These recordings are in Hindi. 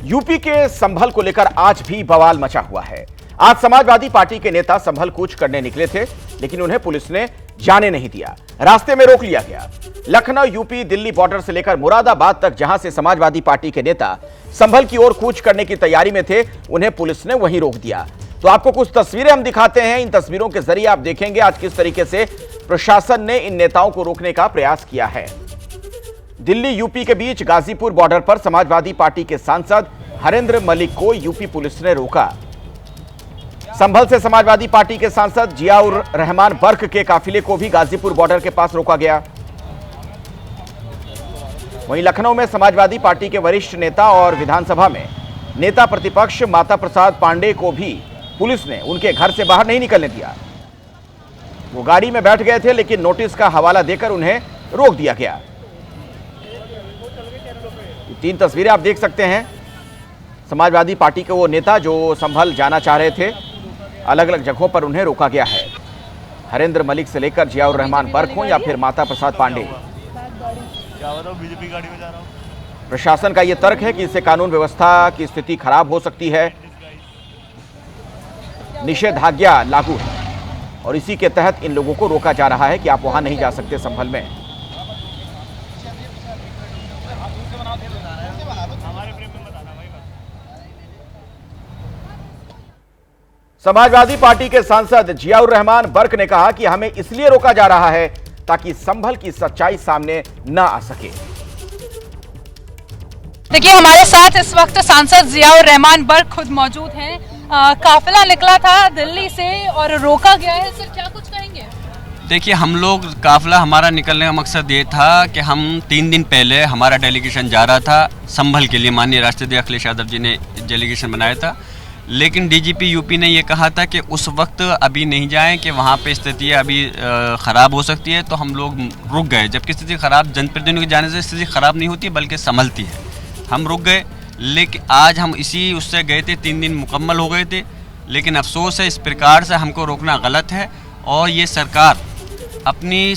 यूपी के संभल को लेकर आज भी बवाल मचा हुआ है। आज समाजवादी पार्टी के नेता संभल कूच करने निकले थे, लेकिन उन्हें पुलिस ने जाने नहीं दिया, रास्ते में रोक लिया गया। लखनऊ यूपी दिल्ली बॉर्डर से लेकर मुरादाबाद तक जहां से समाजवादी पार्टी के नेता संभल की ओर कूच करने की तैयारी में थे, उन्हें पुलिस ने वहीं रोक दिया। तो आपको कुछ तस्वीरें हम दिखाते हैं। इन तस्वीरों के जरिए आप देखेंगे आज किस तरीके से प्रशासन ने इन नेताओं को रोकने का प्रयास किया है। दिल्ली यूपी के बीच गाजीपुर बॉर्डर पर समाजवादी पार्टी के सांसद हरेंद्र मलिक को यूपी पुलिस ने रोका। संभल से समाजवादी पार्टी के सांसद जियाउर रहमान बर्क के काफिले को भी गाजीपुर बॉर्डर के पास रोका गया। वहीं लखनऊ में समाजवादी पार्टी के वरिष्ठ नेता और विधानसभा में नेता प्रतिपक्ष माता प्रसाद पांडे को भी पुलिस ने उनके घर से बाहर नहीं निकलने दिया। वो गाड़ी में बैठ गए थे, लेकिन नोटिस का हवाला देकर उन्हें रोक दिया गया। तीन तस्वीरें आप देख सकते हैं। समाजवादी पार्टी के वो नेता जो संभल जाना चाह रहे थे, अलग अलग जगहों पर उन्हें रोका गया है। हरेंद्र मलिक से लेकर जियाउर रहमान बर्क हो या फिर माता प्रसाद पांडे। प्रशासन का यह तर्क है कि इससे कानून व्यवस्था की स्थिति खराब हो सकती है। निषेधाज्ञा लागू है और इसी के तहत इन लोगों को रोका जा रहा है कि आप वहां नहीं जा सकते संभल में। समाजवादी पार्टी के सांसद जियाउर रहमान बर्क ने कहा कि हमें इसलिए रोका जा रहा है ताकि संभल की सच्चाई सामने न आ सके। देखिए, हमारे साथ इस वक्त सांसद जियाउर रहमान बर्क खुद मौजूद हैं। काफिला निकला था दिल्ली से और रोका गया है, सर क्या कुछ कहेंगे? देखिए, हम लोग काफिला हमारा निकलने का मकसद ये था कि हम 3 दिन पहले हमारा डेलीगेशन जा रहा था संभल के लिए। माननीय राष्ट्रपति अखिलेश यादव जी ने डेलीगेशन बनाया था, लेकिन डीजीपी यूपी ने ये कहा था कि उस वक्त अभी नहीं जाएं कि वहाँ पे स्थिति अभी ख़राब हो सकती है, तो हम लोग रुक गए। जबकि स्थिति ख़राब जनप्रतिनिधियों के जाने से स्थिति ख़राब नहीं होती बल्कि संभलती है। हम रुक गए, लेकिन आज हम इसी उससे गए थे, 3 दिन मुकम्मल हो गए थे। लेकिन अफसोस है, इस प्रकार से हमको रोकना गलत है और ये सरकार अपनी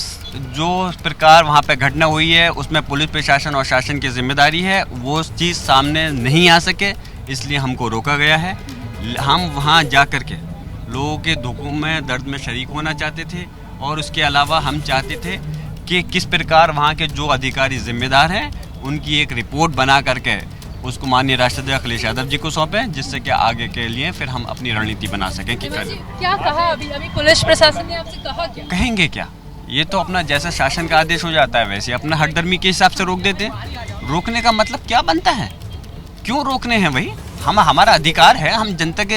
जो प्रकार वहाँ पे घटना हुई है उसमें पुलिस प्रशासन और शासन की जिम्मेदारी है, वो चीज़ सामने नहीं आ सके, इसलिए हमको रोका गया है। हम वहाँ जा कर के लोगों के दुखों में दर्द में शरीक होना चाहते थे और उसके अलावा हम चाहते थे कि किस प्रकार वहाँ के जो अधिकारी जिम्मेदार हैं उनकी एक रिपोर्ट बना करके उसको माननीय राष्ट्रपति अखिलेश यादव जी को सौंपें, जिससे कि आगे के लिए फिर हम अपनी रणनीति बना सकें कि क्या कहा अभी पुलिस प्रशासन ने आपसे कहा क्या? कहेंगे क्या, ये तो अपना जैसा शासन का आदेश हो जाता है वैसे अपना हठधर्मी के हिसाब से रोक देते। रोकने का मतलब क्या बनता है? क्यों रोकने हैं भाई? हमारा अधिकार है, हम जनता के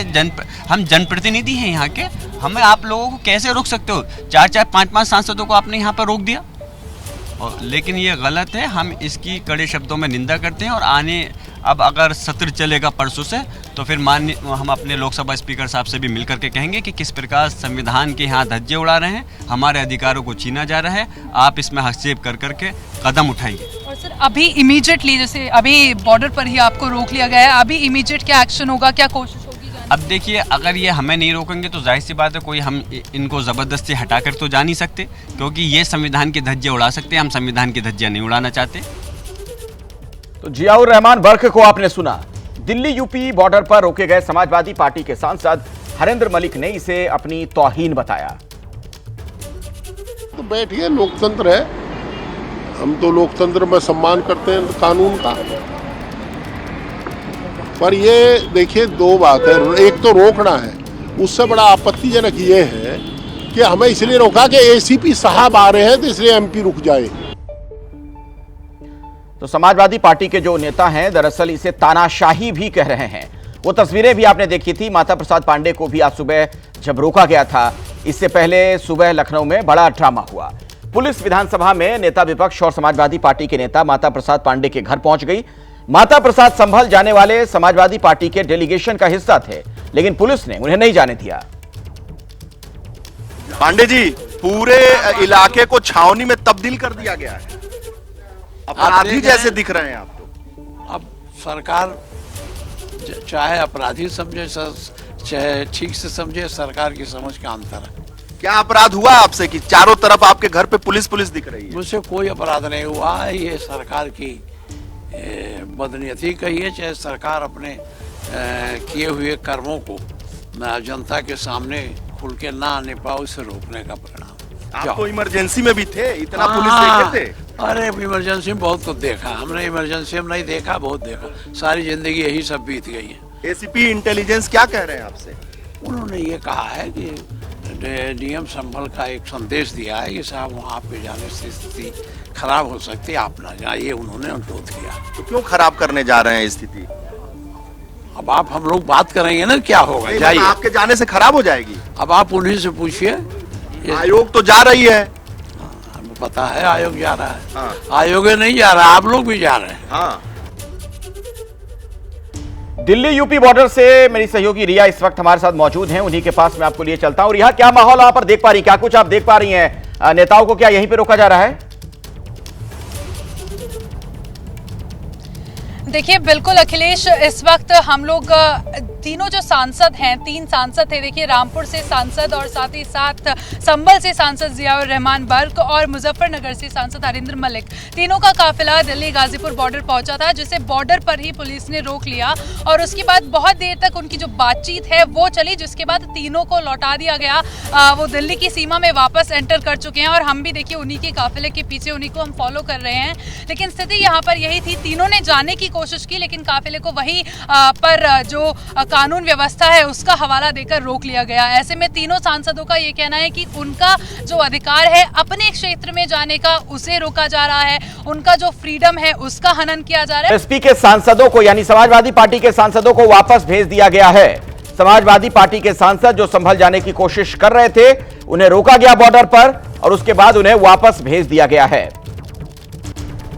हम जनप्रतिनिधि हैं यहाँ के। हमें आप लोगों को कैसे रोक सकते हो? 4-4, 5-5 सांसदों को आपने यहाँ पर रोक दिया। और लेकिन ये गलत है, हम इसकी कड़े शब्दों में निंदा करते हैं। और अब अगर सत्र चलेगा परसों से, तो फिर हम अपने लोकसभा स्पीकर साहब से भी मिलकर के कहेंगे कि किस प्रकार संविधान के यहाँ धज्जे उड़ा रहे हैं, हमारे अधिकारों को छीना जा रहा है, आप इसमें हस्तक्षेप कर करके कदम उठाइए। और सर अभी इमीडिएटली, जैसे अभी बॉर्डर पर ही आपको रोक लिया गया है, अभी इमीडिएट क्या एक्शन होगा, क्या कोशिश होगी? अब देखिए, अगर ये हमें नहीं रोकेंगे तो जाहिर सी बात है कोई हम इनको ज़बरदस्ती हटा कर तो जा नहीं सकते, क्योंकि ये संविधान के धज्जे उड़ा सकते हैं, हम संविधान के धज्जे नहीं उड़ाना चाहते। तो जियाउर रहमान बर्क को आपने सुना। दिल्ली यूपी बॉर्डर पर रोके गए समाजवादी पार्टी के सांसद हरेंद्र मलिक ने इसे अपनी तौहीन बताया। तो बैठिए, लोकतंत्र है, हम तो लोकतंत्र में सम्मान करते हैं कानून का। पर ये देखिए, 2 बात है। एक तो रोकना है, उससे बड़ा आपत्तिजनक ये है कि हमें इसलिए रोका कि एसीपी साहब आ रहे हैं तो इसलिए एमपी रुक जाए। तो समाजवादी पार्टी के जो नेता हैं दरअसल इसे तानाशाही भी कह रहे हैं। वो तस्वीरें भी आपने देखी थी। माता प्रसाद पांडे को भी आज सुबह जब रोका गया था, इससे पहले सुबह लखनऊ में बड़ा ड्रामा हुआ। पुलिस विधानसभा में नेता विपक्ष और समाजवादी पार्टी के नेता माता प्रसाद पांडे के घर पहुंच गई। माता प्रसाद संभल जाने वाले समाजवादी पार्टी के डेलीगेशन का हिस्सा थे, लेकिन पुलिस ने उन्हें नहीं जाने दिया। पांडे जी, पूरे इलाके को छावनी में तब्दील कर दिया गया है, अपराधी जैसे दिख रहे हैं आप तो। अब सरकार चाहे अपराधी समझे चाहे ठीक से समझे, सरकार की समझ का अंतर है। क्या अपराध हुआ आपसे कि चारों तरफ आपके घर पे पुलिस दिख रही है? मुझसे कोई अपराध नहीं हुआ है। ये सरकार की बदनीयती कहिए चाहे सरकार अपने किए हुए कर्मों को जनता के सामने खुल के ना आने पाओ, इसे रोकने का परिणाम। आप तो इमरजेंसी में भी थे, इतना पुलिस देखे थे। अरे इमरजेंसी में बहुत कुछ देखा हमने, इमरजेंसी में नहीं देखा, बहुत देखा, सारी जिंदगी यही सब बीत गई है। एसीपी इंटेलिजेंस क्या कह रहे हैं आपसे? उन्होंने ये कहा है कि डीएम संभल का एक संदेश दिया है कि साहब वहाँ पे जाने से स्थिति खराब हो सकती है, आप ना जाइए, उन्होंने अनुरोध किया। तो क्यों खराब करने जा रहे हैं स्थिति? अब आप हम लोग बात करेंगे ना क्या होगा, जाइए। आपके जाने से खराब हो जाएगी। अब आप उन्हीं से पूछिए। आयोग तो जा रही है। हमें पता है आयोग जा रहा है। हाँ। आयोग नहीं जा रहा, आप लोग भी जा रहे हैं। हाँ। दिल्ली यूपी बॉर्डर से मेरी सहयोगी रिया इस वक्त हमारे साथ मौजूद हैं, उन्हीं के पास मैं आपको लिए चलता हूं। रिया, क्या माहौल वहां पर देख पा रही, क्या कुछ आप देख पा रही हैं? नेताओं को क्या यहीं पे रोका जा रहा है? देखिए बिल्कुल अखिलेश, इस वक्त हम लोग तीनों जो सांसद हैं, 3 सांसद थे, देखिए रामपुर से सांसद और साथ ही साथ संभल से सांसद जियाउर रहमान बर्क और मुजफ्फरनगर से सांसद हरिंद्र मलिक, तीनों का काफिला दिल्ली गाजीपुर बॉर्डर पहुंचा था, जिसे बॉर्डर पर ही पुलिस ने रोक लिया और उसके बाद बहुत देर तक उनकी जो बातचीत है वो चली, जिसके बाद तीनों को लौटा दिया गया। वो दिल्ली की सीमा में वापस एंटर कर चुके हैं और हम भी देखिए उन्हीं के काफिले के पीछे, उन्हीं को हम फॉलो कर रहे हैं। लेकिन स्थिति यहाँ पर यही थी, तीनों ने जाने की कोशिश की लेकिन काफिले को वहीं पर जो कानून व्यवस्था है उसका हवाला देकर रोक लिया गया। ऐसे में तीनों सांसदों का ये कहना है कि उनका जो अधिकार है अपने क्षेत्र में जाने का, उसे रोका जा रहा है, उनका जो फ्रीडम है उसका हनन किया जा रहा है। एसपी के सांसदों को, यानी समाजवादी पार्टी के सांसदों को वापस भेज दिया गया है। समाजवादी पार्टी के सांसद जो संभल जाने की कोशिश कर रहे थे, उन्हें रोका गया बॉर्डर पर और उसके बाद उन्हें वापस भेज दिया गया है।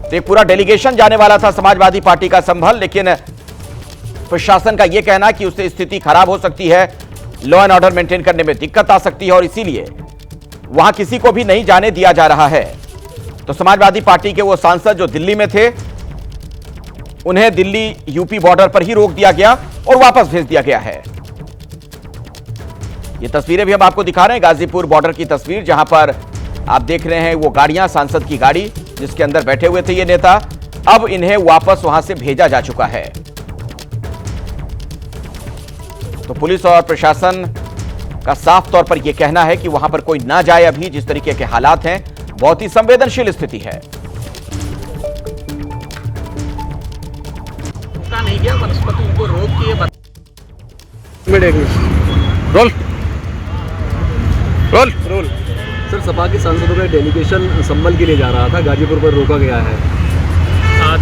तो एक पूरा डेलीगेशन जाने वाला था समाजवादी पार्टी का संभल, लेकिन प्रशासन का यह कहना कि उससे स्थिति खराब हो सकती है, लॉ एंड ऑर्डर मेंटेन करने में दिक्कत आ सकती है और इसीलिए वहां किसी को भी नहीं जाने दिया जा रहा है। तो समाजवादी पार्टी के वो सांसद जो दिल्ली में थे, उन्हें दिल्ली यूपी बॉर्डर पर ही रोक दिया गया और वापस भेज दिया गया है। ये तस्वीरें भी हम आपको दिखा रहे हैं, गाजीपुर बॉर्डर की तस्वीर, जहां पर आप देख रहे हैं वो गाड़ियां, सांसद की गाड़ी जिसके अंदर बैठे हुए थे ये नेता, अब इन्हें वापस वहां से भेजा जा चुका है। तो पुलिस और प्रशासन का साफ तौर पर यह कहना है कि वहां पर कोई ना जाए। अभी जिस तरीके के हालात हैं, बहुत ही संवेदनशील स्थिति है। नहीं गया, वनस्पति उनको रोक के रोल सर, सपा के सांसदों का डेलीगेशन संभल के लिए जा रहा था, गाजीपुर पर रोका गया है।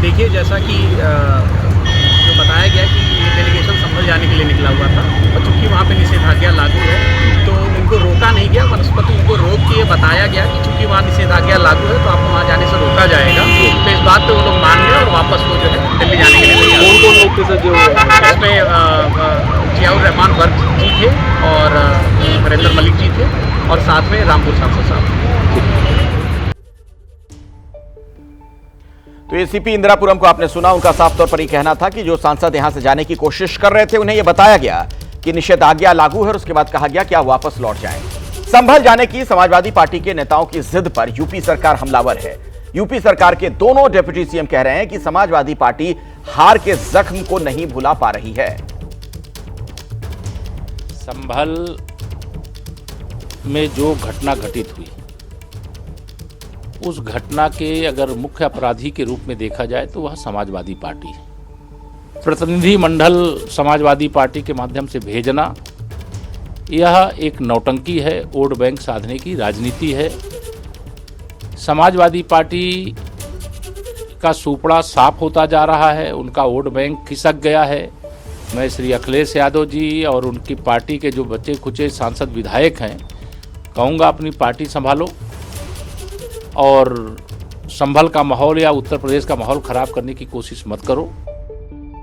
देखिए, जैसा कि जो बताया गया कि ये डेलीगेशन संभल जाने के लिए निकला हुआ था और चूंकि वहाँ पे निषेधाज्ञा लागू है तो उनको रोका नहीं गया, वनस्पति उनको रोक के बताया गया कि चूंकि वहाँ निषेधाज्ञा लागू है तो आपको वहाँ जाने से रोका जाएगा। तो इस बात पे वो लोग मान गए और वापस वो जो है दिल्ली जाने के लिए। कौन लोग थे सर जो इसमें जियाउर रहमान बर्क जी थे और हरिंद्र मलिक जी थे और साथ में रामपुर सांसद साहब। तो एसीपी इंदिरापुरम को आपने सुना, उनका साफ तौर पर यह कहना था कि जो सांसद यहां से जाने की कोशिश कर रहे थे उन्हें यह बताया गया कि निषेधाज्ञा लागू है और उसके बाद कहा गया कि आप वापस लौट जाएं। संभल जाने की समाजवादी पार्टी के नेताओं की जिद पर यूपी सरकार हमलावर है। यूपी सरकार के दोनों डिप्टी सीएम कह रहे हैं कि समाजवादी पार्टी हार के जख्म को नहीं भुला पा रही है। संभल में जो घटना घटित हुई, उस घटना के अगर मुख्य अपराधी के रूप में देखा जाए तो वह समाजवादी पार्टी है। प्रतिनिधिमंडल समाजवादी पार्टी के माध्यम से भेजना यह एक नौटंकी है, वोट बैंक साधने की राजनीति है। समाजवादी पार्टी का सुपड़ा साफ होता जा रहा है, उनका वोट बैंक खिसक गया है। मैं श्री अखिलेश यादव जी और उनकी पार्टी के जो बचे खुचे सांसद विधायक हैं, कहूँगा अपनी पार्टी संभालो और संभल का माहौल या उत्तर प्रदेश का माहौल खराब करने की कोशिश मत करो।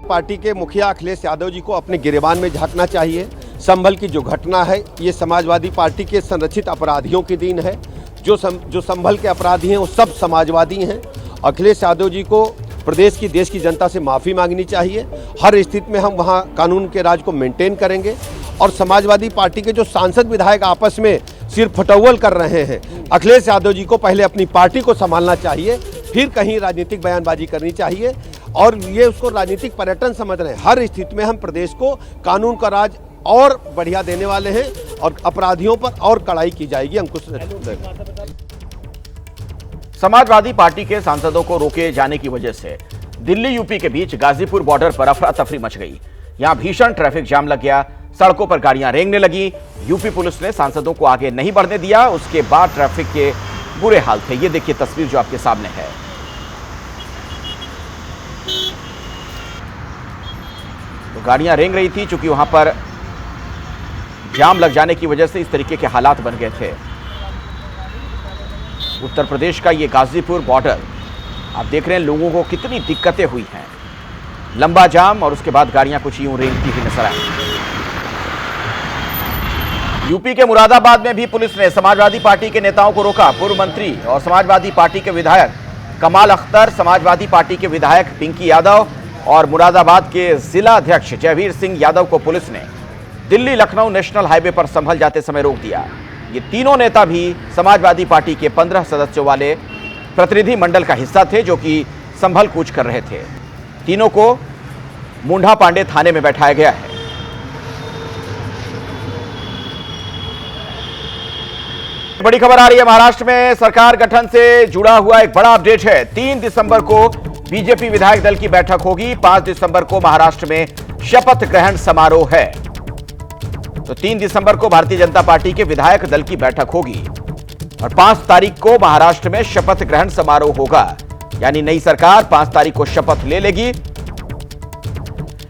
पार्टी के मुखिया अखिलेश यादव जी को अपने गिरेबान में झांकना चाहिए। संभल की जो घटना है ये समाजवादी पार्टी के संरक्षित अपराधियों की देन है। जो संभल के अपराधी हैं वो सब समाजवादी हैं। अखिलेश यादव जी को प्रदेश की, देश की जनता से माफ़ी मांगनी चाहिए। हर स्थिति में हम वहाँ कानून के राज को मेंटेन करेंगे। और समाजवादी पार्टी के जो सांसद विधायक आपस में सिर फटौवल कर रहे हैं, अखिलेश यादव जी को पहले अपनी पार्टी को संभालना चाहिए, फिर कहीं राजनीतिक बयानबाजी करनी चाहिए। और ये उसको राजनीतिक पर्यटन समझ रहे हैं। हर स्थिति में हम प्रदेश को कानून का राज और बढ़िया देने वाले हैं और अपराधियों पर और कड़ाई की जाएगी। अंकुश, समाजवादी पार्टी के सांसदों को रोके जाने की वजह से दिल्ली यूपी के बीच गाजीपुर बॉर्डर पर अफरा तफरी मच गई। यहां भीषण ट्रैफिक जाम लग गया, सड़कों पर गाड़ियां रेंगने लगी। यूपी पुलिस ने सांसदों को आगे नहीं बढ़ने दिया। उसके बाद ट्रैफिक के बुरे हाल थे। ये देखिए तस्वीर जो आपके सामने है। तो गाड़ियां रेंग रही थी, चूंकि वहां पर जाम लग जाने की वजह से इस तरीके के हालात बन गए थे। उत्तर प्रदेश का ये गाजीपुर बॉर्डर आप देख रहे हैं, लोगों को कितनी दिक्कतें हुई हैं। लंबा जाम और उसके बाद गाड़ियां कुछ यूं रेंगती हुई नजर आई। यूपी के मुरादाबाद में भी पुलिस ने समाजवादी पार्टी के नेताओं को रोका। पूर्व मंत्री और समाजवादी पार्टी के विधायक कमाल अख्तर, समाजवादी पार्टी के विधायक पिंकी यादव और मुरादाबाद के जिला अध्यक्ष जयवीर सिंह यादव को पुलिस ने दिल्ली लखनऊ नेशनल हाईवे पर संभल जाते समय रोक दिया। ये तीनों नेता भी समाजवादी पार्टी के 15 सदस्यों वाले प्रतिनिधि मंडल का हिस्सा थे, जो कि संभल कूच कर रहे थे। तीनों को मुंडा पांडे थाने में बैठाया गया है। बड़ी खबर आ रही है, महाराष्ट्र में सरकार गठन से जुड़ा हुआ एक बड़ा अपडेट है। 3 दिसंबर को बीजेपी विधायक दल की बैठक होगी। 5 दिसंबर को महाराष्ट्र में शपथ ग्रहण समारोह है। तो 3 दिसंबर को भारतीय जनता पार्टी के विधायक दल की बैठक होगी और 5 तारीख को महाराष्ट्र में शपथ ग्रहण समारोह होगा। यानी नई सरकार 5 तारीख को शपथ ले लेगी।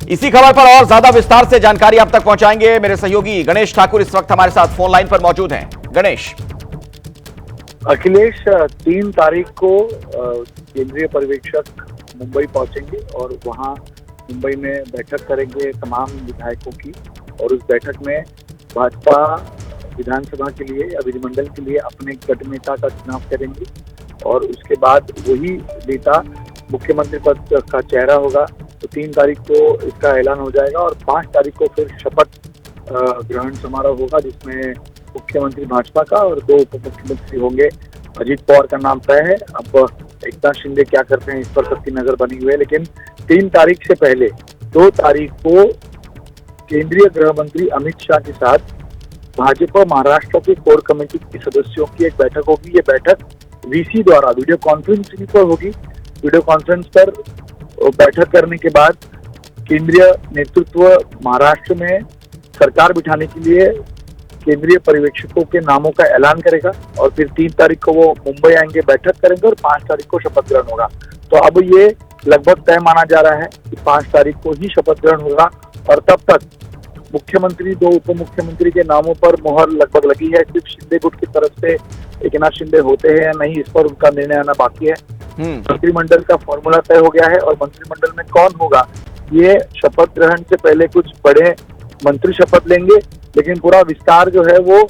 इसी खबर पर और ज्यादा विस्तार से जानकारी आप तक पहुंचाएंगे मेरे सहयोगी गणेश ठाकुर इस वक्त हमारे साथ फोन लाइन पर मौजूद हैं। गणेश। अखिलेश 3 तारीख को केंद्रीय पर्यवेक्षक मुंबई पहुंचेंगे और वहां मुंबई में बैठक करेंगे तमाम विधायकों की, और उस बैठक में भाजपा विधानसभा के लिए या विधिमंडल के लिए अपने गठ नेता का चुनाव करेंगे और उसके बाद वही नेता मुख्यमंत्री पद का चेहरा होगा। तो 3 तारीख को इसका ऐलान हो जाएगा और 5 तारीख को फिर शपथ ग्रहण समारोह होगा, जिसमें मुख्यमंत्री भाजपा का और 2 उप मुख्यमंत्री होंगे। अजीत पवार का नाम तय है। अब एकनाथ शिंदे क्या करते हैं इस पर सबकी नजर बनी हुई है। लेकिन 3 तारीख से पहले 2 तारीख को केंद्रीय गृह मंत्री अमित शाह के साथ भाजपा महाराष्ट्र के कोर कमेटी के सदस्यों की एक बैठक होगी। ये बैठक वीसी द्वारा वीडियो कॉन्फ्रेंसिंग पर होगी। वीडियो कॉन्फ्रेंस पर बैठक करने के बाद केंद्रीय नेतृत्व महाराष्ट्र में सरकार बिठाने के लिए केंद्रीय पर्यवेक्षकों के नामों का ऐलान करेगा और फिर 3 तारीख को वो मुंबई आएंगे, बैठक करेंगे और 5 तारीख को शपथ ग्रहण होगा। तो अब ये लगभग तय माना जा रहा है कि 5 तारीख को ही शपथ ग्रहण होगा और तब तक मुख्यमंत्री 2 उप मुख्यमंत्री के नामों पर मोहर लगभग लगी है। सिर्फ शिंदे गुट की तरफ से एकनाथ शिंदे होते हैं या नहीं, इस पर उनका निर्णय आना बाकी है। मंत्रिमंडल का फॉर्मूला तय हो गया है और मंत्रिमंडल में कौन होगा, ये शपथ ग्रहण से पहले कुछ बड़े मंत्री शपथ लेंगे, लेकिन पूरा विस्तार जो है वो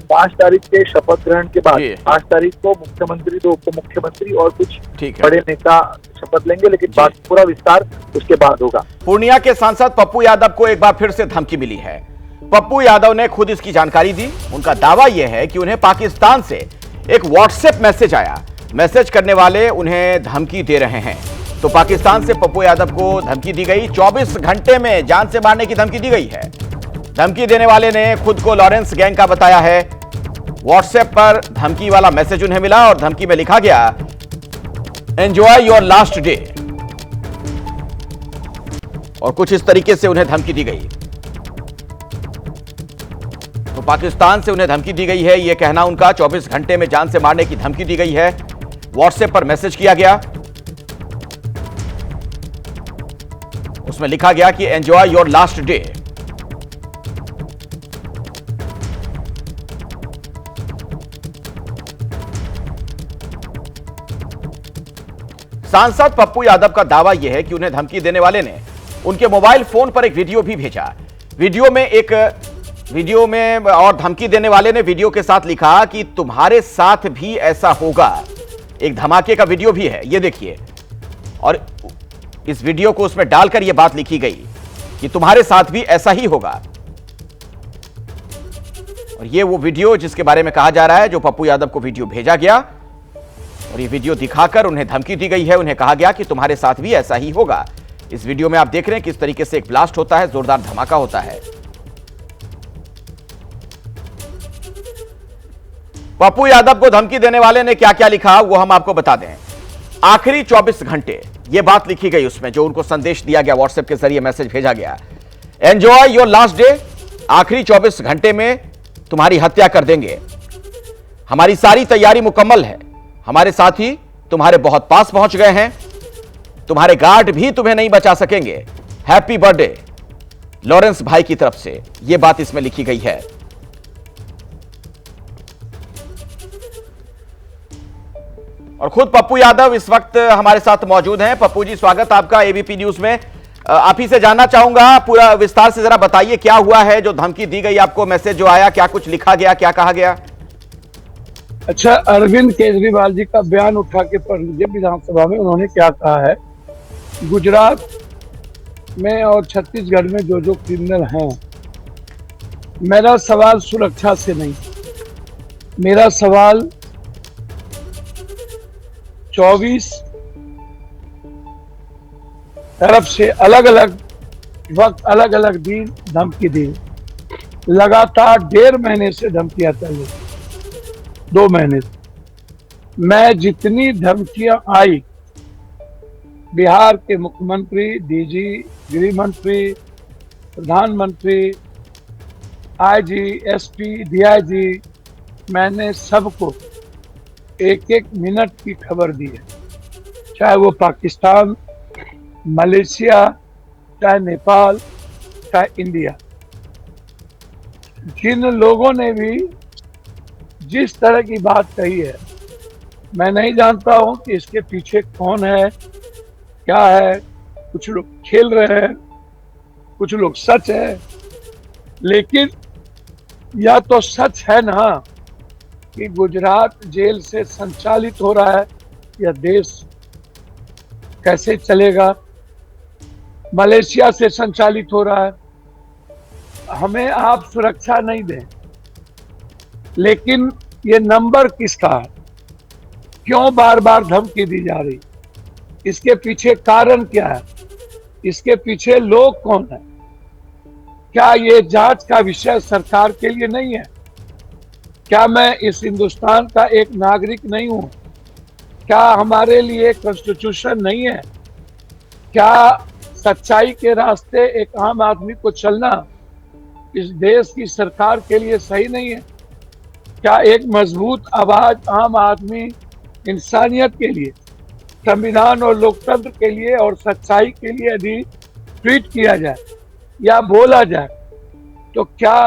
5 तारीख के शपथ ग्रहण के बाद 5 तारीख को मुख्यमंत्री 2 उप मुख्यमंत्री और कुछ बड़े नेता शपथ लेंगे, लेकिन बाकी पूरा विस्तार उसके बाद होगा। पूर्णिया के सांसद पप्पू यादव को एक बार फिर से धमकी मिली है। पप्पू यादव ने खुद इसकी जानकारी दी। उनका दावा यह है कि उन्हें पाकिस्तान से एक व्हाट्सएप मैसेज आया। मैसेज करने वाले उन्हें धमकी दे रहे हैं। तो पाकिस्तान से पप्पू यादव को धमकी दी गई। 24 घंटे में जान से मारने की धमकी दी गई है। धमकी देने वाले ने खुद को लॉरेंस गैंग का बताया है। व्हाट्सएप पर धमकी वाला मैसेज उन्हें मिला और धमकी में लिखा गया, एंजॉय योर लास्ट डे, और कुछ इस तरीके से उन्हें धमकी दी गई। तो पाकिस्तान से उन्हें धमकी दी गई है, यह कहना उनका। 24 घंटे में जान से मारने की धमकी दी गई है। व्हाट्सएप पर मैसेज किया गया, उसमें लिखा गया कि एंजॉय योर लास्ट डे। सांसद पप्पू यादव का दावा यह है कि उन्हें धमकी देने वाले ने उनके मोबाइल फोन पर एक वीडियो भी भेजा। वीडियो में और धमकी देने वाले ने वीडियो के साथ लिखा कि तुम्हारे साथ भी ऐसा होगा। एक धमाके का वीडियो भी है, ये देखिए। और इस वीडियो को उसमें डालकर यह बात लिखी गई कि तुम्हारे साथ भी ऐसा ही होगा। और यह वो वीडियो जिसके बारे में कहा जा रहा है, जो पप्पू यादव को वीडियो भेजा गया। और ये वीडियो दिखाकर उन्हें धमकी दी गई है। उन्हें कहा गया कि तुम्हारे साथ भी ऐसा ही होगा। इस वीडियो में आप देख रहे हैं किस तरीके से एक ब्लास्ट होता है, जोरदार धमाका होता है। पप्पू यादव को धमकी देने वाले ने क्या क्या लिखा वो हम आपको बता दें। आखिरी 24 घंटे ये बात लिखी गई उसमें, जो उनको संदेश दिया गया, व्हाट्सएप के जरिए मैसेज भेजा गया। एंजॉय योर लास्ट डे, आखिरी 24 घंटे में तुम्हारी हत्या कर देंगे। हमारी सारी तैयारी मुकम्मल है। हमारे साथी तुम्हारे बहुत पास पहुंच गए हैं। तुम्हारे गार्ड भी तुम्हें नहीं बचा सकेंगे। हैप्पी बर्थडे लॉरेंस भाई की तरफ से, यह बात इसमें लिखी गई है। और खुद पप्पू यादव इस वक्त हमारे साथ मौजूद हैं। पप्पू जी, स्वागत आपका एबीपी न्यूज में। आप ही से जानना चाहूंगा, पूरा विस्तार से जरा बताइए क्या हुआ है, जो धमकी दी गई आपको, मैसेज जो आया, क्या कुछ लिखा गया, क्या कहा गया? अच्छा, अरविंद केजरीवाल जी का बयान उठा के पढ़ लीजिए विधानसभा में। उन्होंने क्या कहा है, गुजरात में और छत्तीसगढ़ में जो जो क्रिमिनल हैं, मेरा सवाल सुरक्षा से नहीं, मेरा सवाल 24 तरफ से अलग अलग वक्त, अलग अलग दिन धमकी दी। लगातार 1.5 महीने से धमकियां चली, 2 महीने से। मैं जितनी धमकियां आई, बिहार के मुख्यमंत्री, डीजी, गृह मंत्री, प्रधानमंत्री, आईजी, एसपी, डीआईजी, मैंने सबको 1-1 मिनट की खबर दी है। चाहे वो पाकिस्तान, मलेशिया, चाहे नेपाल, चाहे इंडिया। जिन लोगों ने भी जिस तरह की बात कही है, मैं नहीं जानता हूं कि इसके पीछे कौन है, क्या है। कुछ लोग खेल रहे हैं, कुछ लोग सच है, लेकिन या तो सच है ना कि गुजरात जेल से संचालित हो रहा है, या देश कैसे चलेगा, मलेशिया से संचालित हो रहा है। हमें आप सुरक्षा नहीं दें, लेकिन ये नंबर किसका है, क्यों बार बार धमकी दी जा रही, इसके पीछे कारण क्या है, इसके पीछे लोग कौन है? क्या ये जांच का विषय सरकार के लिए नहीं है? क्या मैं इस हिंदुस्तान का एक नागरिक नहीं हूं? क्या हमारे लिए कॉन्स्टिट्यूशन नहीं है? क्या सच्चाई के रास्ते एक आम आदमी को चलना इस देश की सरकार के लिए सही नहीं है? क्या एक मजबूत आवाज आम आदमी, इंसानियत के लिए, संविधान और लोकतंत्र के लिए और सच्चाई के लिए यदि ट्वीट किया जाए या बोला जाए, तो क्या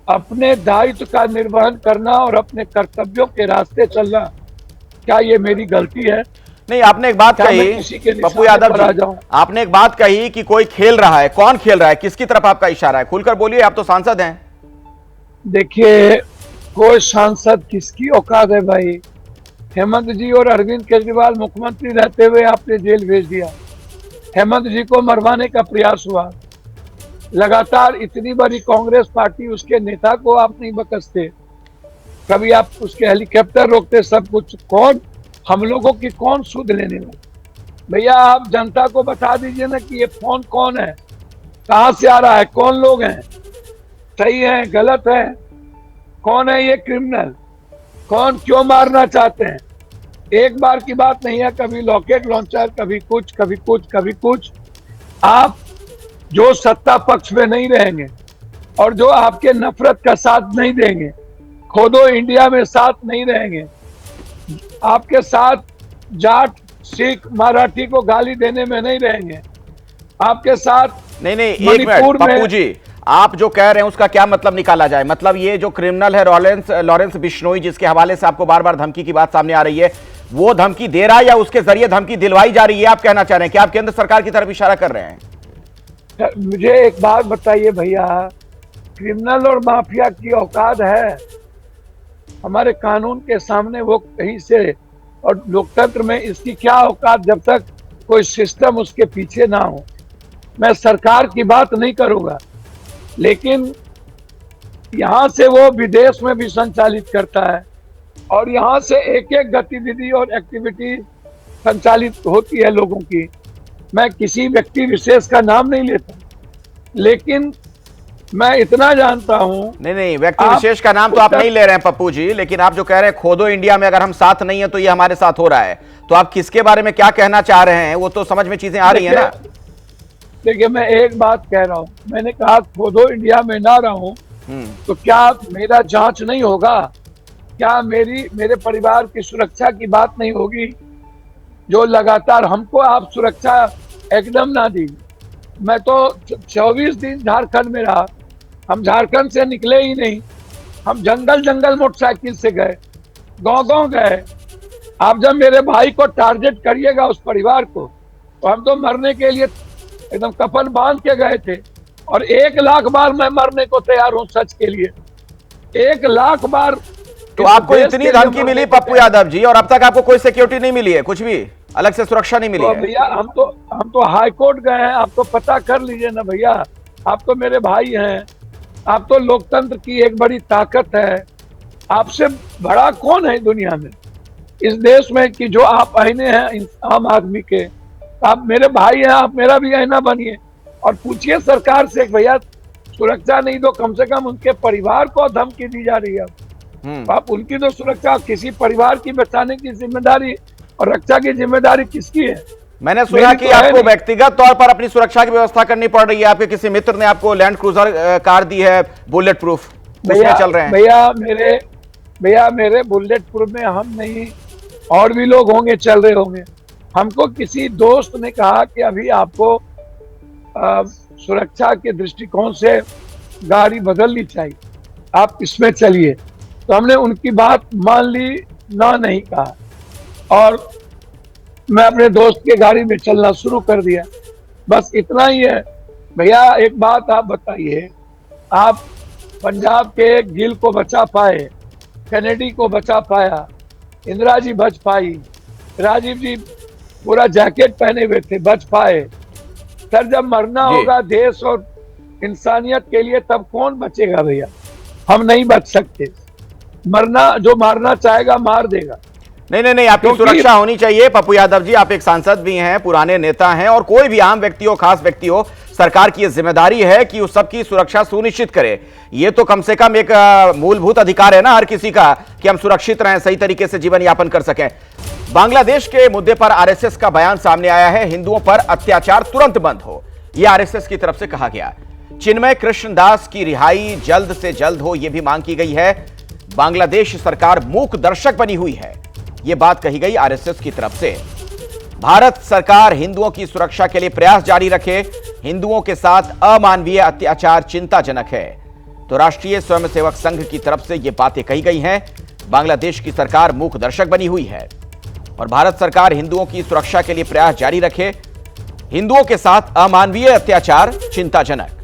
अपने दायित्व का निर्वहन करना और अपने कर्तव्यों के रास्ते चलना, क्या ये मेरी गलती है? नहीं, आपने एक बात कही पप्पू यादव जी, आपने एक बात कही कि कोई खेल रहा है। कौन खेल रहा है, किसकी तरफ आपका इशारा है? खुलकर बोलिए, आप तो सांसद हैं। देखिए, कोई सांसद किसकी औकात है भाई? हेमंत जी और अरविंद केजरीवाल मुख्यमंत्री रहते हुए आपने जेल भेज दिया। हेमंत जी को मरवाने का प्रयास हुआ। लगातार इतनी बड़ी कांग्रेस पार्टी, उसके नेता को आप नहीं बकसते, कभी आप उसके हेलीकॉप्टर रोकते, सब कुछ। कौन, हम लोगों की कौन सुध लेने वाले? भैया आप जनता को बता दीजिए ना कि ये फोन कौन है, कहां से आ रहा है, कौन लोग हैं, सही है, गलत है, कौन है ये क्रिमिनल, कौन, क्यों मारना चाहते हैं? एक बार की बात नहीं है, कभी रॉकेट लॉन्चर, कभी कुछ, कभी कुछ, कभी कुछ। आप जो सत्ता पक्ष में नहीं रहेंगे और जो आपके नफरत का साथ नहीं देंगे, खोदो इंडिया में साथ नहीं रहेंगे, आपके साथ जाट, सिख, मराठी को गाली देने में नहीं रहेंगे, आपके साथ नहीं, एक मिनट पप्पू जी, आप जो कह रहे हैं उसका क्या मतलब निकाला जाए? मतलब ये जो क्रिमिनल है लॉरेंस बिश्नोई, जिसके हवाले से आपको बार बार धमकी की बात सामने आ रही है, वो धमकी दे रहा है या उसके जरिए धमकी दिलवाई जा रही है? आप कहना चाह रहे हैं कि आप केंद्र सरकार की तरफ इशारा कर रहे हैं? मुझे एक बात बताइए भैया, क्रिमिनल और माफिया की औकात है हमारे कानून के सामने? वो कहीं से, और लोकतंत्र में इसकी क्या औकात जब तक कोई सिस्टम उसके पीछे ना हो? मैं सरकार की बात नहीं करूंगा, लेकिन यहां से वो विदेश में भी संचालित करता है और यहाँ से एक एक गतिविधि और एक्टिविटी संचालित होती है लोगों की। मैं किसी व्यक्ति विशेष का नाम नहीं लेता, लेकिन मैं इतना जानता हूँ। नहीं, व्यक्ति विशेष का नाम तो आप नहीं ले रहे हैं पप्पू जी, लेकिन आप जो कह रहे हैं खोदो इंडिया में अगर हम साथ नहीं है तो ये हमारे साथ हो रहा है, तो आप किसके बारे में क्या कहना चाह रहे हैं, वो तो समझ में चीजें आ रही है ना। देखिए, मैं एक बात कह रहा हूँ, मैंने कहा खोदो इंडिया में ना रहूं तो क्या मेरा जांच नहीं होगा? क्या मेरे परिवार की सुरक्षा की बात नहीं होगी? जो लगातार हमको आप सुरक्षा एकदम ना दी। मैं तो 24 दिन झारखंड में रहा, हम झारखंड से निकले ही नहीं, हम जंगल जंगल मोटरसाइकिल से गए, गांव गए। आप जब मेरे भाई को टारगेट करिएगा उस परिवार को, तो हम तो मरने के लिए एकदम कफन बांध के गए थे, और 1 लाख बार मैं मरने को तैयार हूँ सच के लिए, 1 लाख बार। तो आपको इतनी धमकी मिली पप्पू यादव जी, और अब तक आपको कोई सिक्योरिटी नहीं मिली है, कुछ भी अलग से सुरक्षा नहीं मिली है? भैया हम तो हाई कोर्ट गए हैं, आप तो पता कर लीजिए ना भैया, आप तो मेरे भाई हैं, आप तो लोकतंत्र की एक बड़ी ताकत है। आपसे बड़ा कौन है दुनिया में, इस देश में, कि जो आप आईने हैं आम आदमी के। आप मेरे भाई हैं, आप मेरा भी आईना बनिए और पूछिए सरकार से, भैया सुरक्षा नहीं दो, कम से कम उनके परिवार को धमकी दी जा रही है। आप उनकी तो सुरक्षा, किसी परिवार की बचाने की जिम्मेदारी और रक्षा की जिम्मेदारी किसकी है? मैंने सुना कि आपको व्यक्तिगत तौर पर अपनी सुरक्षा की व्यवस्था करनी पड़ रही है, आपके किसी मित्र ने आपको लैंड क्रूजर कार दी है बुलेट प्रूफ, उसमें चल रहे हैं। भैया मेरे बुलेट प्रूफ में हम नहीं, और भी लोग होंगे, चल रहे होंगे। हमको किसी दोस्त ने कहा कि अभी आपको सुरक्षा के दृष्टिकोण से गाड़ी बदलनी चाहिए, आप इसमें चलिए। तो हमने उनकी बात मान ली, ना नहीं कहा, और मैं अपने दोस्त के गाड़ी में चलना शुरू कर दिया। बस इतना ही है। भैया एक बात आप बताइए, आप पंजाब के गिल को बचा पाए, कैनेडी को बचा पाया, इंदिरा जी बच पाई, राजीव जी पूरा जैकेट पहने हुए थे, बच पाए। सर जब मरना होगा देश और इंसानियत के लिए, तब कौन बचेगा भैया? हम नहीं बच सकते। मरना, जो मारना चाहेगा मार देगा। नहीं, आपकी सुरक्षा होनी चाहिए पप्पू यादव जी। आप एक सांसद भी हैं, पुराने नेता हैं, और कोई भी आम व्यक्ति हो, खास व्यक्ति हो, सरकार की यह जिम्मेदारी है कि उस सबकी सुरक्षा सुनिश्चित करे। ये तो कम से कम एक मूलभूत अधिकार है ना हर किसी का, कि हम सुरक्षित रहें, सही तरीके से जीवन यापन कर सकें। बांग्लादेश के मुद्दे पर आरएसएस का बयान सामने आया है, हिंदुओं पर अत्याचार तुरंत बंद हो, यह आरएसएस की तरफ से कहा गया। चिन्मय कृष्णदास की रिहाई जल्द से जल्द हो, यह भी मांग की गई है। बांग्लादेश सरकार मूक दर्शक बनी हुई है, यह बात कही गई आरएसएस की तरफ से। भारत सरकार हिंदुओं की सुरक्षा के लिए प्रयास जारी रखे, हिंदुओं के साथ अमानवीय अत्याचार चिंताजनक है, तो राष्ट्रीय स्वयंसेवक संघ की तरफ से यह बातें कही गई हैं। बांग्लादेश की सरकार मूक दर्शक बनी हुई है और भारत सरकार हिंदुओं की सुरक्षा के लिए प्रयास जारी रखे, हिंदुओं के साथ अमानवीय अत्याचार चिंताजनक।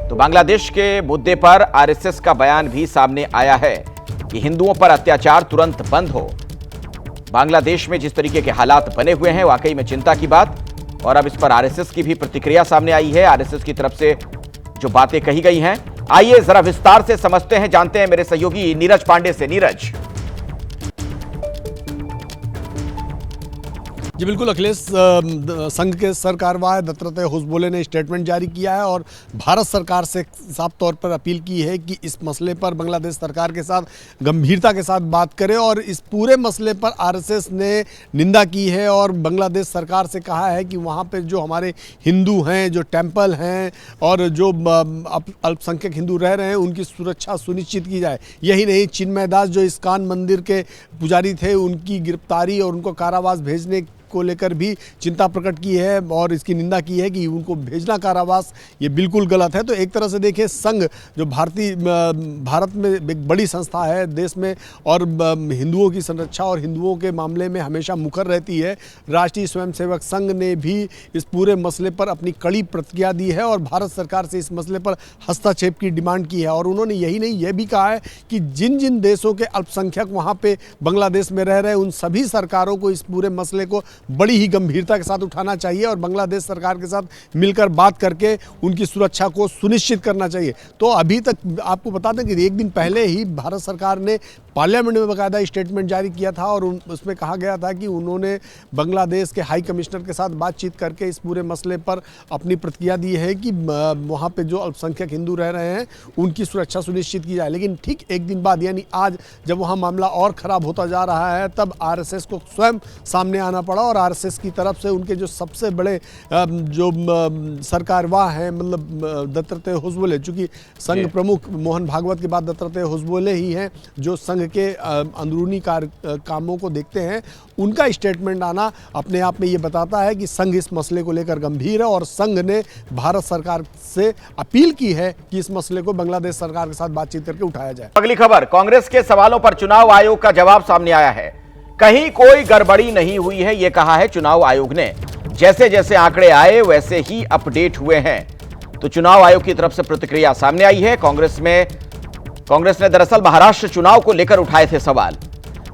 तो बांग्लादेश के मुद्दे पर आरएसएस का बयान भी सामने आया है कि हिंदुओं पर अत्याचार तुरंत बंद हो। बांग्लादेश में जिस तरीके के हालात बने हुए हैं, वाकई में चिंता की बात। और अब इस पर आरएसएस की भी प्रतिक्रिया सामने आई है, आरएसएस की तरफ से जो बातें कही गई हैं। आइए जरा विस्तार से समझते हैं, जानते हैं मेरे सहयोगी नीरज पांडे से। नीरज जी बिल्कुल, अखिलेश संघ के सरकार्यवाह दत्तात्रेय होसबोले ने स्टेटमेंट जारी किया है और भारत सरकार से साफ तौर पर अपील की है कि इस मसले पर बांग्लादेश सरकार के साथ गंभीरता के साथ बात करे। और इस पूरे मसले पर आरएसएस ने निंदा की है और बांग्लादेश सरकार से कहा है कि वहाँ पे जो हमारे हिंदू हैं, जो टेम्पल हैं और जो अल्पसंख्यक हिंदू रह रहे हैं, उनकी सुरक्षा सुनिश्चित की जाए। यही नहीं, चिन्मय दास जो इस्कॉन मंदिर के पुजारी थे, उनकी गिरफ्तारी और उनको कारावास भेजने को लेकर भी चिंता प्रकट की है और इसकी निंदा की है कि उनको भेजना कारावास ये बिल्कुल गलत है। तो एक तरह से देखिए, संघ जो भारत में एक बड़ी संस्था है देश में और हिंदुओं की संरक्षा और हिंदुओं के मामले में हमेशा मुखर रहती है, राष्ट्रीय स्वयंसेवक संघ ने भी इस पूरे मसले पर अपनी कड़ी प्रतिक्रिया दी है और भारत सरकार से इस मसले पर हस्तक्षेप की डिमांड की है। और उन्होंने यही नहीं, यह भी कहा है कि जिन जिन देशों के अल्पसंख्यक वहाँ पे बांग्लादेश में रह रहे हैं, उन सभी सरकारों को इस पूरे मसले को बड़ी ही गंभीरता के साथ उठाना चाहिए और बांग्लादेश सरकार के साथ मिलकर बात करके उनकी सुरक्षा को सुनिश्चित करना चाहिए। तो अभी तक आपको बता दें कि एक दिन पहले ही भारत सरकार ने पार्लियामेंट में बाकायदा स्टेटमेंट जारी किया था और उसमें कहा गया था कि उन्होंने बांग्लादेश के हाई कमिश्नर के साथ बातचीत करके इस पूरे मसले पर अपनी प्रतिक्रिया दी है कि वहाँ पे जो अल्पसंख्यक हिंदू रह रहे हैं उनकी सुरक्षा सुनिश्चित की जाए। लेकिन ठीक एक दिन बाद यानी आज जब वहाँ मामला और ख़राब होता जा रहा है तब आरएसएस को स्वयं सामने आना पड़ा और आरएसएस की तरफ से उनके जो सबसे बड़े जो सरकारवाह हैं मतलब दत्तात्रेय होसबोले, चूँकि संघ प्रमुख मोहन भागवत के बाद दत्तात्रेय होसबोले ही हैं जो संघ के अंदरूनी कामों को देखते हैं, उनका स्टेटमेंट आना अपने आप में ये बताता है कि संघ इस मसले को लेकर गंभीर है और संघ ने भारत सरकार से अपील की है कि इस मसले को बांग्लादेश सरकार के साथ बातचीत करके उठाया जाए। अगली खबर, कांग्रेस के सवालों पर चुनाव आयोग का जवाब सामने आया है। कहीं कोई गड़बड़ी नहीं हुई है, यह कहा है चुनाव आयोग ने। जैसे जैसे आंकड़े आए वैसे ही अपडेट हुए हैं। तो चुनाव आयोग की तरफ से प्रतिक्रिया सामने आई है। कांग्रेस ने दरअसल महाराष्ट्र चुनाव को लेकर उठाए थे सवाल।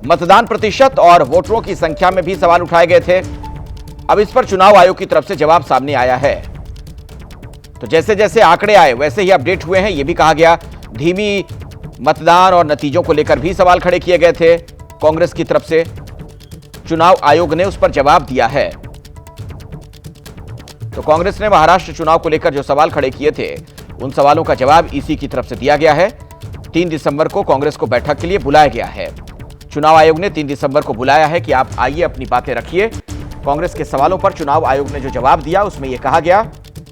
मतदान प्रतिशत और वोटरों की संख्या में भी सवाल उठाए गए थे। अब इस पर चुनाव आयोग की तरफ से जवाब सामने आया है। तो जैसे जैसे आंकड़े आए वैसे ही अपडेट हुए हैं, यह भी कहा गया। धीमी मतदान और नतीजों को लेकर भी सवाल खड़े किए गए थे कांग्रेस की तरफ से। चुनाव आयोग ने उस पर जवाब दिया है। तो कांग्रेस ने महाराष्ट्र चुनाव को लेकर जो सवाल खड़े किए थे उन सवालों का जवाब इसी की तरफ से दिया गया है। 3 दिसंबर को कांग्रेस को बैठक के लिए बुलाया गया है। चुनाव आयोग ने 3 दिसंबर को बुलाया है कि आप आइए अपनी बातें रखिए। कांग्रेस के सवालों पर चुनाव आयोग ने जो जवाब दिया उसमें यह कहा गया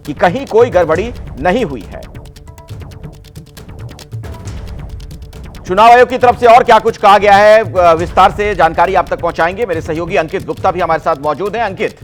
कि कहीं कोई गड़बड़ी नहीं हुई है। चुनाव आयोग की तरफ से और क्या कुछ कहा गया है, विस्तार से जानकारी आप तक पहुंचाएंगे मेरे सहयोगी अंकित गुप्ता भी हमारे साथ मौजूद हैं। अंकित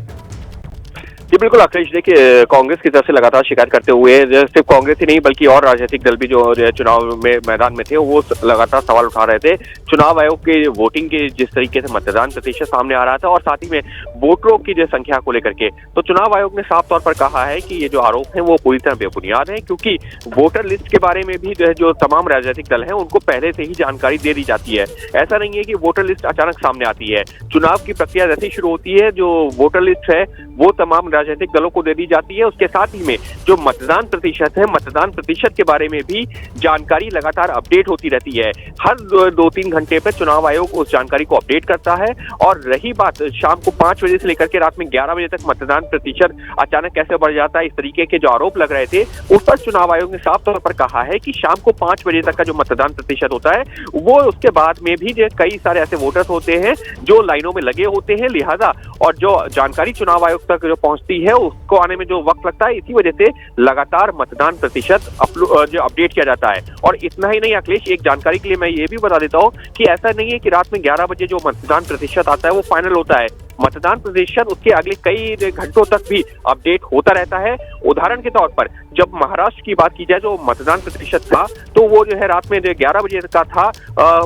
जी बिल्कुल अखिलेश, देखिए कांग्रेस की तरफ से लगातार शिकायत करते हुए सिर्फ कांग्रेस ही नहीं बल्कि और राजनीतिक दल भी जो चुनाव में मैदान में थे वो लगातार सवाल उठा रहे थे। चुनाव आयोग के वोटिंग के जिस तरीके से मतदान प्रतिशत सामने आ रहा था और साथ ही में वोटरों की जो संख्या को लेकर के, तो चुनाव आयोग ने साफ तौर पर कहा है कि ये जो आरोप है वो पूरी तरह बेबुनियाद है, क्योंकि वोटर लिस्ट के बारे में भी जो तमाम राजनीतिक दल है उनको पहले से ही जानकारी दे दी जाती है। ऐसा नहीं है कि वोटर लिस्ट अचानक सामने आती है। चुनाव की प्रक्रिया जैसे ही शुरू होती है जो वोटर लिस्ट है वो तमाम राजनीतिक दलों को दे दी जाती है। उसके साथ ही में जो मतदान प्रतिशत है, मतदान प्रतिशत के बारे में भी जानकारी लगातार अपडेट होती रहती है। हर 2-3 घंटे पर चुनाव आयोग उस जानकारी को अपडेट करता है। और रही बात शाम को 5 बजे से लेकर के रात में 11 बजे तक मतदान प्रतिशत अचानक कैसे बढ़ जाता है, इस तरीके के जो आरोप लग रहे थे उस पर चुनाव आयोग ने साफ तौर पर कहा है कि शाम को 5 बजे तक का जो मतदान प्रतिशत होता है वो उसके बाद में भी जो कई सारे ऐसे वोटर्स होते हैं जो लाइनों में लगे होते हैं, लिहाजा और जो जानकारी चुनाव आयोग तक जो पहुंचती है उसको आने में जो वक्त लगता है, इसी वजह से लगातार मतदान प्रतिशत जो अपडेट किया जाता है। और इतना ही नहीं अखिलेश, एक जानकारी के लिए मैं ये भी बता देता हूँ कि ऐसा नहीं है कि रात में 11 बजे जो मतदान प्रतिशत आता है वो फाइनल होता है। मतदान प्रतिशत उसके अगले कई घंटों तक भी अपडेट होता रहता है। उदाहरण के तौर पर जब महाराष्ट्र की बात की जाए जो मतदान प्रतिशत था तो वो जो है रात में 11 बजे का था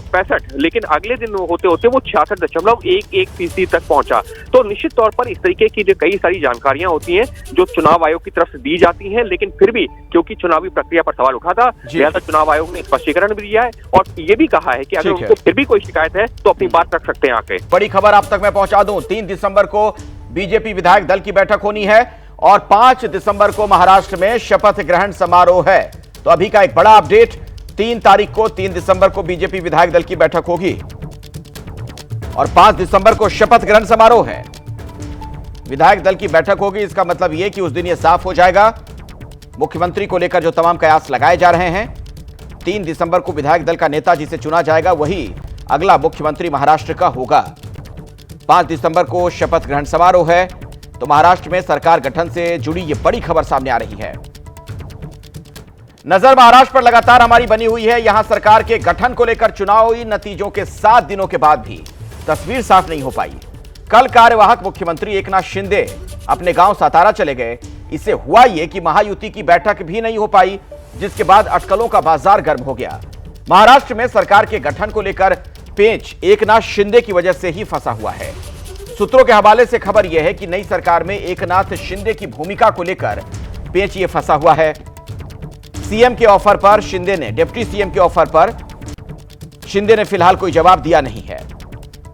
65, लेकिन अगले दिन होते होते वो 66.11% तक पहुंचा। तो निश्चित तौर पर इस तरीके की जो कई सारी जानकारियां होती हैं जो चुनाव आयोग की तरफ से दी जाती हैं, लेकिन फिर भी क्योंकि चुनावी प्रक्रिया पर सवाल उठा था लिहाजा चुनाव आयोग ने स्पष्टीकरण भी दिया है और ये भी कहा है कि अगर उनको फिर भी कोई शिकायत है तो अपनी बात रख सकते हैं आके। बड़ी खबर आप तक मैं पहुंचा दूं, 3 दिसंबर को बीजेपी विधायक दल की बैठक होनी है और 5 दिसंबर को महाराष्ट्र में शपथ ग्रहण समारोह है। तो अभी का एक बड़ा अपडेट, 3 तारीख को 3 दिसंबर को बीजेपी विधायक दल की बैठक होगी और 5 दिसंबर को शपथ ग्रहण समारोह है। विधायक दल की बैठक होगी, इसका मतलब यह कि उस दिन यह साफ हो जाएगा मुख्यमंत्री को लेकर जो तमाम कयास लगाए जा रहे हैं। 3 दिसंबर को विधायक दल का नेता जिसे चुना जाएगा वही अगला मुख्यमंत्री महाराष्ट्र का होगा। 5 दिसंबर को शपथ ग्रहण समारोह है। तो महाराष्ट्र में सरकार गठन से जुड़ी यह बड़ी खबर सामने आ रही है। नजर महाराष्ट्र पर लगातार हमारी बनी हुई है। यहां सरकार के गठन को लेकर चुनावी नतीजों के 7 दिनों के बाद भी तस्वीर साफ नहीं हो पाई। कल कार्यवाहक मुख्यमंत्री एकनाथ शिंदे अपने गांव सातारा चले गए। इससे हुआ यह कि महायुति की बैठक भी नहीं हो पाई, जिसके बाद अटकलों का बाजार गर्म हो गया। महाराष्ट्र में सरकार के गठन को लेकर पेंच एकनाथ शिंदे की वजह से ही फंसा हुआ है। सूत्रों के हवाले से खबर यह है कि नई सरकार में एकनाथ शिंदे की भूमिका को लेकर पेंच ये फंसा हुआ है। सीएम के ऑफर पर शिंदे ने, डिप्टी सीएम के ऑफर पर शिंदे ने फिलहाल कोई जवाब दिया नहीं है।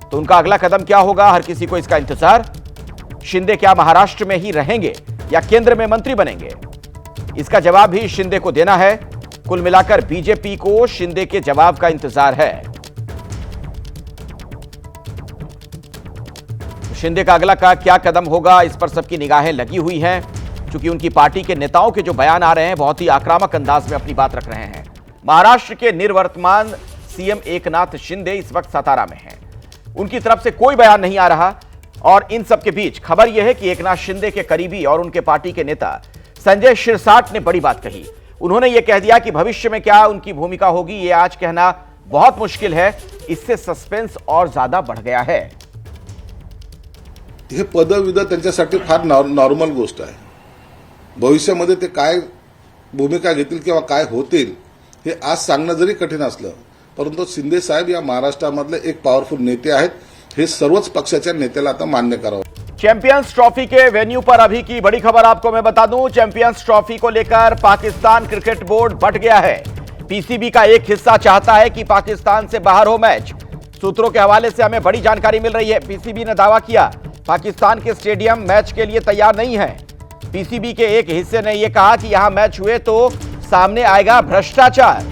तो उनका अगला कदम क्या होगा, हर किसी को इसका इंतजार। शिंदे क्या महाराष्ट्र में ही रहेंगे या केंद्र में मंत्री बनेंगे, इसका जवाब भी शिंदे को देना है। कुल मिलाकर बीजेपी को शिंदे के जवाब का इंतजार है। शिंदे का अगला का क्या कदम होगा, इस पर सबकी निगाहें लगी हुई हैं, क्योंकि उनकी पार्टी के नेताओं के जो बयान आ रहे हैं बहुत ही आक्रामक अंदाज में अपनी बात रख रहे हैं। महाराष्ट्र के निवर्तमान सीएम एकनाथ शिंदे इस वक्त सातारा में हैं। उनकी तरफ से कोई बयान नहीं आ रहा और इन सब के बीच खबर यह है कि एकनाथ शिंदे के करीबी और उनके पार्टी के नेता संजय शिरसाट ने बड़ी बात कही। उन्होंने यह कह दिया कि भविष्य में क्या उनकी भूमिका होगी ये आज कहना बहुत मुश्किल है। इससे सस्पेंस और ज्यादा बढ़ गया है। हे पदविध त्यांच्यासाठी फार नॉर्मल गोष्ट आहे। भविष्यामध्ये ते काय भूमिका घेतील किंवा काय होतील हे आज सांगणं जरी कठीण असलं, परंतु शिंदे साहेब या महाराष्ट्रामधले एक पॉवरफुल नेते आहेत, हे सर्वच पक्षाच्या नेत्याला आता मान्य करावं। चैंपियंस ट्रॉफी के वेन्यू पर अभी की बड़ी खबर आपको मैं बता दूं, चैंपियंस ट्रॉफी को लेकर पाकिस्तान क्रिकेट बोर्ड बंट गया है। पीसीबी का एक हिस्सा चाहता है कि पाकिस्तान से बाहर हो मैच। सूत्रों के हवाले से हमें बड़ी जानकारी मिल रही है। पीसीबी ने दावा किया पाकिस्तान के स्टेडियम मैच के लिए तैयार नहीं है। पीसीबी के एक हिस्से ने यह कहा कि यहां मैच हुए तो सामने आएगा भ्रष्टाचार।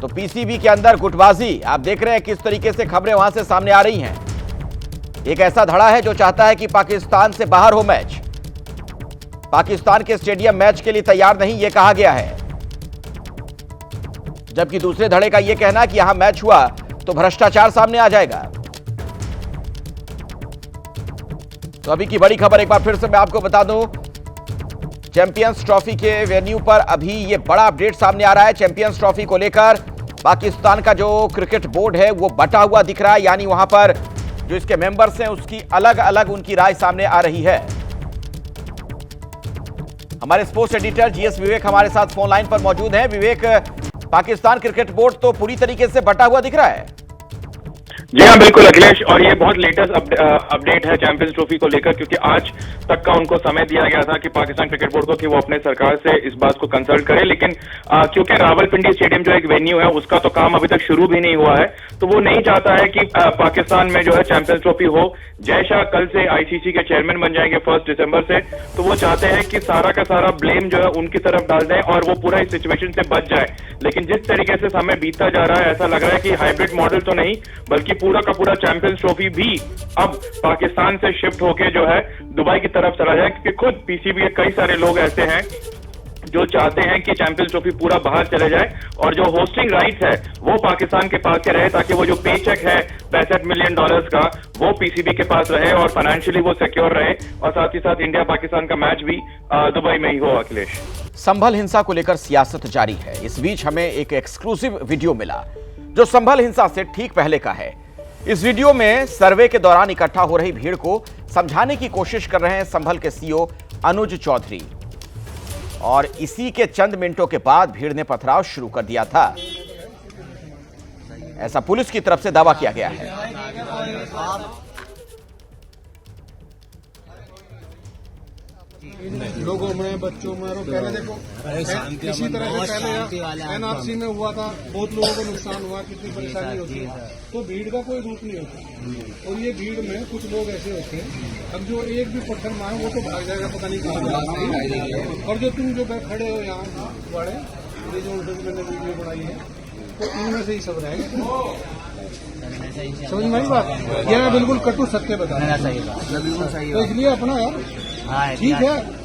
तो पीसीबी के अंदर गुटबाजी आप देख रहे हैं किस तरीके से खबरें वहां से सामने आ रही हैं। एक ऐसा धड़ा है जो चाहता है कि पाकिस्तान से बाहर हो मैच। पाकिस्तान के स्टेडियम मैच के लिए तैयार नहीं यह कहा गया है, जबकि दूसरे धड़े का यह कहना कि यहां मैच हुआ तो भ्रष्टाचार सामने आ जाएगा। तो अभी की बड़ी खबर एक बार फिर से मैं आपको बता दूं, चैंपियंस ट्रॉफी के वेन्यू पर अभी ये बड़ा अपडेट सामने आ रहा है। चैंपियंस ट्रॉफी को लेकर पाकिस्तान का जो क्रिकेट बोर्ड है वो बटा हुआ दिख रहा है, यानी वहां पर जो इसके मेंबर्स हैं उसकी अलग अलग उनकी राय सामने आ रही है। हमारे स्पोर्ट्स एडिटर जीएस विवेक हमारे साथ फोन लाइन पर मौजूद हैं। विवेक, पाकिस्तान क्रिकेट बोर्ड तो पूरी तरीके से बटा हुआ दिख रहा है। जी हाँ, बिल्कुल अखिलेश, और ये बहुत लेटेस्ट अपडेट है चैंपियंस ट्रॉफी को लेकर, क्योंकि आज तक का उनको समय दिया गया था कि पाकिस्तान क्रिकेट बोर्ड को कि वो अपने सरकार से इस बात को कंसल्ट करे, लेकिन क्योंकि रावलपिंडी स्टेडियम जो एक वेन्यू है उसका तो काम अभी तक शुरू भी नहीं हुआ है, तो वो नहीं चाहता है कि पाकिस्तान में जो है चैंपियंस ट्रॉफी हो। जय शाह कल से आईसीसी के चेयरमैन बन जाएंगे 1 दिसंबर से, तो वो चाहते हैं कि सारा का सारा ब्लेम जो है उनकी तरफ डाल दें और वो पूरा इस सिचुएशन से बच जाए। लेकिन जिस तरीके से समय बीतता जा रहा है ऐसा लग रहा है कि हाइब्रिड मॉडल तो नहीं बल्कि पूरा का पूरा चैंपियंस ट्रॉफी भी अब पाकिस्तान से शिफ्ट होके जो है दुबई की तरफ चला जाए, क्योंकि खुद पीसीबी के कई सारे लोग ऐसे हैं जो चाहते हैं कि चैंपियंस ट्रॉफी पूरा बाहर चले जाए और जो होस्टिंग राइट्स है वो पाकिस्तान के पास रहे, ताकि वो जो पे चेक है $65 मिलियन का वो पीसीबी के पास रहे और फाइनेंशियली वो सिक्योर रहे, और साथ ही साथ इंडिया पाकिस्तान का मैच भी दुबई में ही हो। अखिलेश, संभल हिंसा को लेकर सियासत जारी है। इस बीच हमें एक एक्सक्लूसिव वीडियो मिला जो संभल हिंसा से ठीक पहले का है। इस वीडियो में सर्वे के दौरान इकट्ठा हो रही भीड़ को समझाने की कोशिश कर रहे हैं संभल के सीईओ अनुज चौधरी, और इसी के चंद मिनटों के बाद भीड़ ने पथराव शुरू कर दिया था, ऐसा पुलिस की तरफ से दावा किया गया है। लोगों में, बच्चों में, और पहले देखो इसी तरह से पहले एनआरसी में हुआ था, बहुत लोगों को नुकसान हुआ, कितनी परेशानी होती है। तो भीड़ का कोई रूप नहीं होता, और ये भीड़ में कुछ लोग ऐसे होते हैं, अब जो एक भी पत्थर मारे वो तो भाग जाएगा, पता नहीं कहाँ। और जो तुम जो खड़े हो यहाँ बड़े, ये जो मैंने वीडियो बनाई है, तो इनमें से ही सब रहेंगे। समझ में आई बात? ये मैं बिल्कुल कटु सत्य बता रहा हूं, तो इसलिए अपना यार ठीक है।